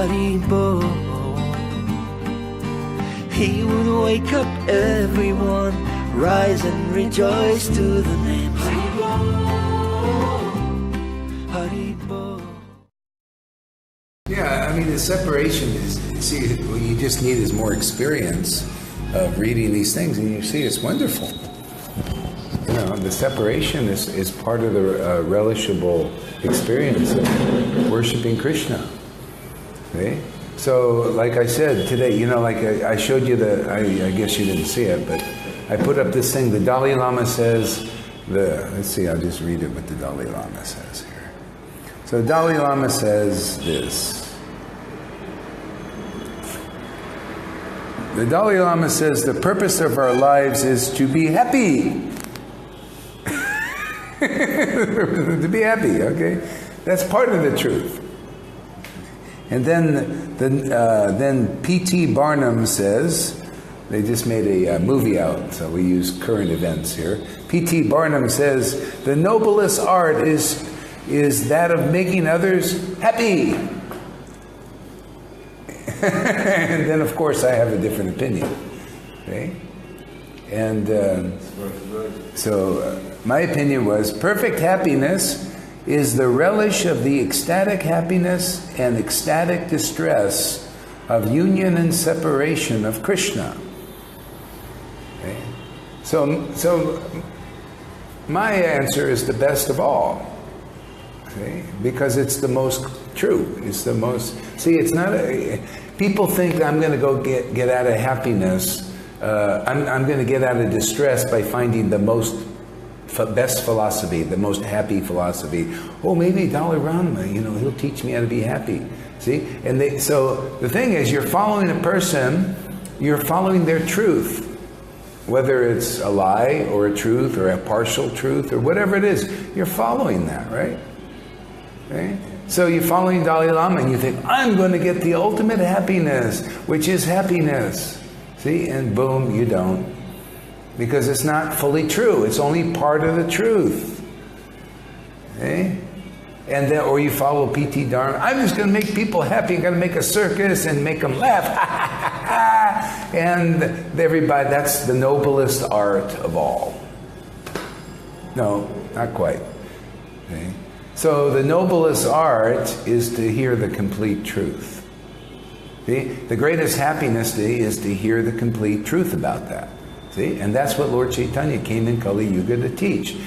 Hari Bol. He would wake up everyone, rise and rejoice to the name Hari Bol, Hari Bol. Yeah, I mean, the separation is, see, what you just need is more experience of reading these things, and you see it's wonderful. You know, the separation is part of the relishable experience of worshiping Krishna. Okay? So, like I said today, you know, like I showed you I guess you didn't see it, but I put up this thing. The Dalai Lama says, let's see, I'll just read it what the Dalai Lama says here. So the Dalai Lama says this. The Dalai Lama says the purpose of our lives is to be happy. To be happy, okay? That's part of the truth. And then P.T. Barnum says, they just made a movie out, so we use current events here. P.T. Barnum says, the noblest art is that of making others happy. And then, of course, I have a different opinion. Okay? And so my opinion was, perfect happiness is the relish of the ecstatic happiness and ecstatic distress of union and separation of Krishna. Okay? So my answer is the best of all. Okay? Because it's the most true. It's the most... See, it's not... People think I'm going to go get out of happiness. I'm going to get out of distress by finding the best philosophy, the most happy philosophy. Oh, maybe Dalai Lama, you know, he'll teach me how to be happy. See? And so the thing is, you're following a person, you're following their truth. Whether it's a lie or a truth or a partial truth or whatever it is, you're following that, right? Okay? So you're following Dalai Lama and you think, I'm going to get the ultimate happiness, which is happiness. See? And boom, you don't. Because it's not fully true. It's only part of the truth. Okay? And then, or you follow P.T. Dharma. I'm just going to make people happy. I'm going to make a circus and make them laugh. And everybody, that's the noblest art of all. No, not quite. Okay? So the noblest art is to hear the complete truth. See? The greatest happiness is to hear the complete truth about that. See? And that's what Lord Chaitanya came in Kali Yuga to teach.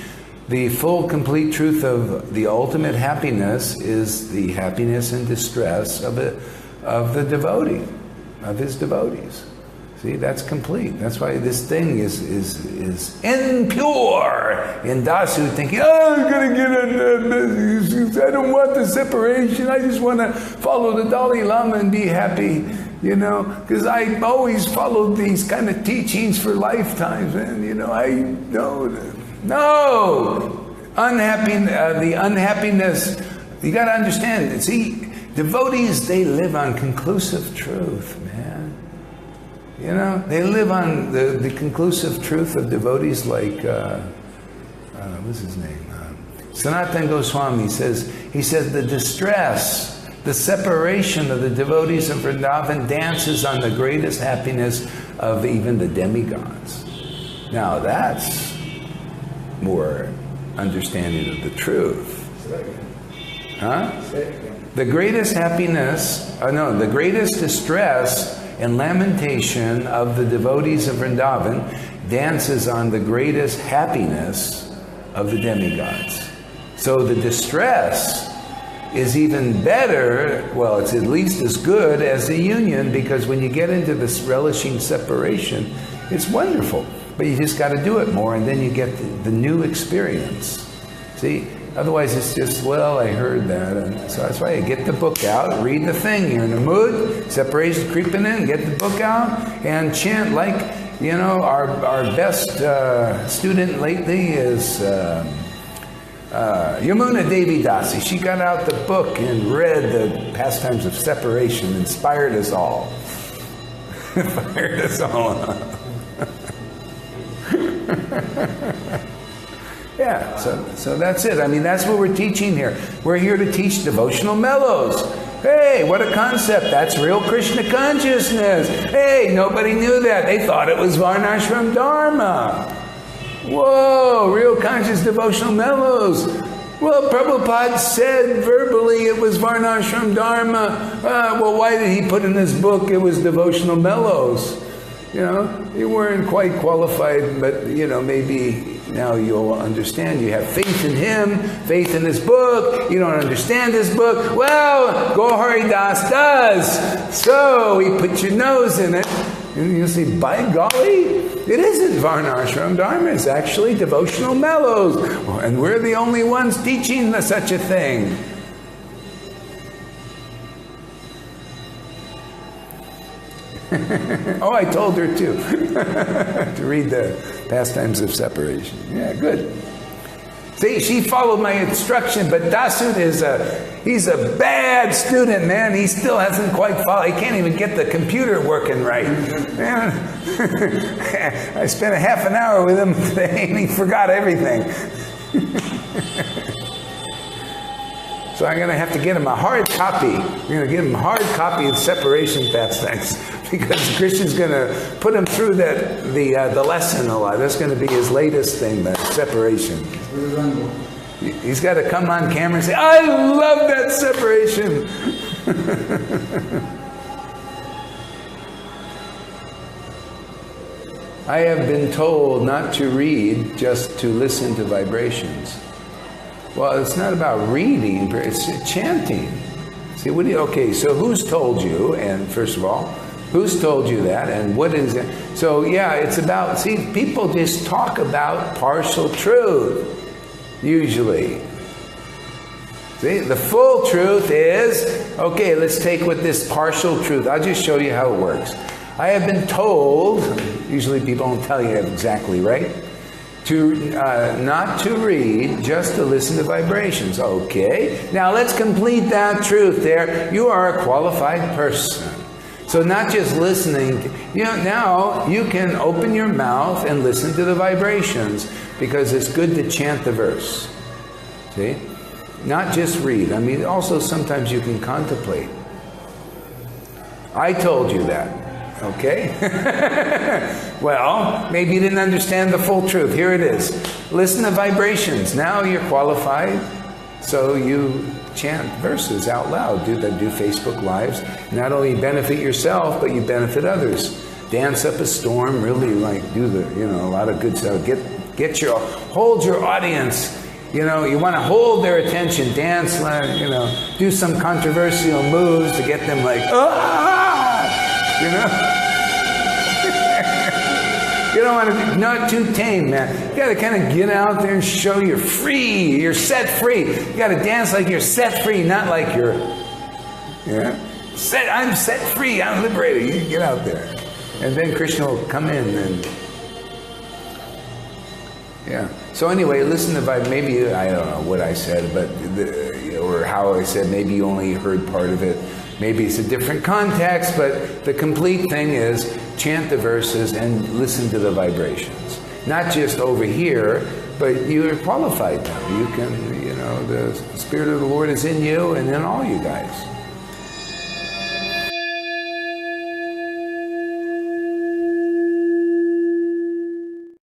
The full, complete truth of the ultimate happiness is the happiness and distress of the devotee, of his devotees. See, that's complete. That's why this thing is impure. In Dasu thinking, oh, I'm going to get I don't want the separation. I just want to follow the Dalai Lama and be happy. You know, because I always followed these kind of teachings for lifetimes. And, you know, I know... No! The unhappiness, you got to understand. See, devotees, they live on conclusive truth, man. You know, they live on the conclusive truth of devotees like, what's his name? Sanatana Goswami he says the distress, the separation of the devotees of Vrindavan dances on the greatest happiness of even the demigods. Now that's more understanding of the truth. Huh? The greatest happiness, the greatest distress and lamentation of the devotees of Vrindavan dances on the greatest happiness of the demigods. So the distress is even better, well, it's at least as good as the union, because when you get into this relishing separation, it's wonderful. But you just got to do it more, and then you get the new experience. See? Otherwise, it's just, well, I heard that. And so that's why you get the book out, read the thing. You're in a mood, separation's creeping in, get the book out, and chant like, you know, our best student lately is Yamuna Devi Dasi. She got out the book and read the Pastimes of Separation, inspired us all. Inspired us all. Yeah, so that's it. I mean, that's what we're teaching here. We're here to teach devotional mellows. Hey, what a concept. That's real Krishna consciousness. Hey, nobody knew that. They thought it was Varnashram Dharma. Whoa, real conscious devotional mellows. Well, Prabhupada said verbally it was Varnashram Dharma. Well, why did he put in his book it was devotional mellows? You know, you weren't quite qualified, but, you know, maybe now you'll understand. You have faith in him, faith in his book. You don't understand his book. Well, Gauri Das does. So he put your nose in it. And you'll see, by golly, it isn't Varnashram Dharma. It's actually devotional mellows. And we're the only ones teaching such a thing. Oh, I told her too. To read the Pastimes of Separation. Yeah, good. See, she followed my instruction, but Dasut he's a bad student, man. He still hasn't quite followed. He can't even get the computer working right. Man, I spent a half an hour with him today and he forgot everything. So I'm going to have to get him a hard copy. I'm going to get him a hard copy of Separation Pastimes because Krishna's going to put him through the lesson a lot. That's going to be his latest thing, the separation. He's got to come on camera and say, I love that separation. I have been told not to read, just to listen to vibrations. Well, it's not about reading, it's chanting. See, okay, so who's told you? And first of all, who's told you that? And what is it? So yeah, it's about, see, people just talk about partial truth, usually. See, the full truth is, okay, let's take with this partial truth. I'll just show you how it works. I have been told, usually people don't tell you exactly, right? Not to read, just to listen to vibrations. Okay, now let's complete that truth there. You are a qualified person. So not just listening, now you can open your mouth and listen to the vibrations because it's good to chant the verse. See? Not just read. I mean, also sometimes you can contemplate. I told you that. Okay? Well, maybe you didn't understand the full truth. Here it is. Listen to vibrations. Now you're qualified, so you chant verses out loud. Do Facebook Lives. Not only benefit yourself, but you benefit others. Dance up a storm. Really, do a lot of good stuff. Hold your audience. You want to hold their attention. Dance, do some controversial moves to get them You don't want to be not too tame, man. You got to kind of get out there and show you're free. You're set free. You got to dance like you're set free, not like you're, I'm set free. I'm liberated. You get out there, and then Krishna will come in and. Yeah. So anyway, listen to maybe I don't know what I said, but or how I said. Maybe you only heard part of it. Maybe it's a different context, but the complete thing is chant the verses and listen to the vibrations. Not just over here, but you are qualified now. You can, the Spirit of the Lord is in you and in all you guys.